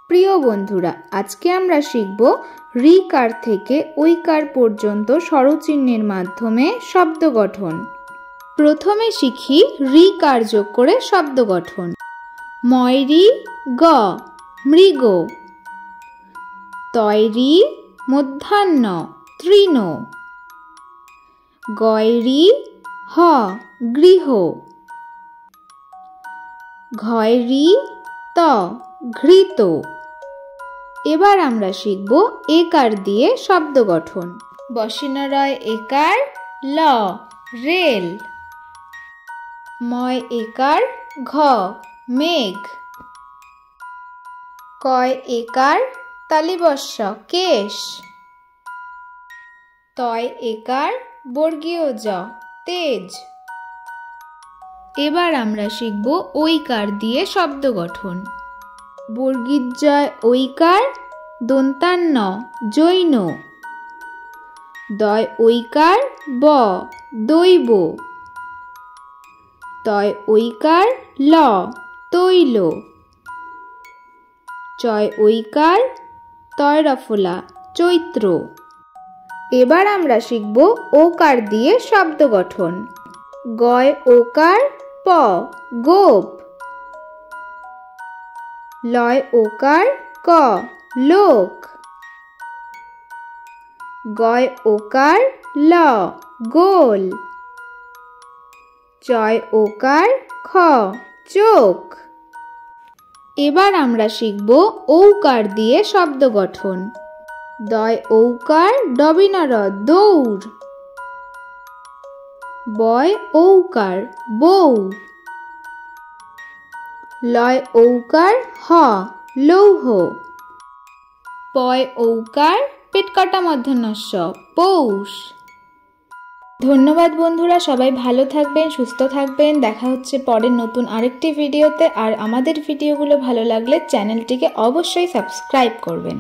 প্রিয় বন্ধুরা, আজকে আমরা শিখব ঋকার থেকে ঐকার পর্যন্ত স্বরচিহ্নের মাধ্যমে শব্দ গঠন। প্রথমে শিখি ঋকার যোগ করে শব্দ গঠন। ময়রি গ মৃগ, তৈরি মধ্যাহ্ন তৃণ, গয়রি হ গৃহ, ঘয়রি ত ঘৃত। এবার আমরা শিখব একার দিয়ে শব্দ গঠন। বসিনরয় একার ল রেল, ময় একার ঘ মেঘ, কয় একার তালিবস্য কেশ, তয় একার বর্গীয় জ তেজ। এবার আমরা শিখব ঐকার দিয়ে শব্দ গঠন। বর্গীযয় ঐকার দন্তান্ন জৈন, দয় ঐকার ব দৈব, তয় ঐকার ল তৈল, চয় ঐকার তয়রফলা চৈত্র। এবার আমরা শিখব ওকার দিয়ে শব্দ গঠন। গয় ওকার প গোপ, লয় ওকার ক লোক, গয় ওকার ল গোল, চয় ওকার খ চোখ। এবার আমরা শিখব ঔকার দিয়ে শব্দ গঠন। দয় ঔকার ডবিনর দৌড়, বয় ঔকার বউ, লয় ঔকার হ লৌহ, পয় ঔকার পেটকাটা মধ্যাহ্নস্য পৌষ। ধন্যবাদ বন্ধুরা, সবাই ভালো থাকবেন, সুস্থ থাকবেন। দেখা হচ্ছে পরের নতুন আরেকটি ভিডিওতে। আর আমাদের ভিডিওগুলো ভালো লাগলে চ্যানেলটিকে অবশ্যই সাবস্ক্রাইব করবেন।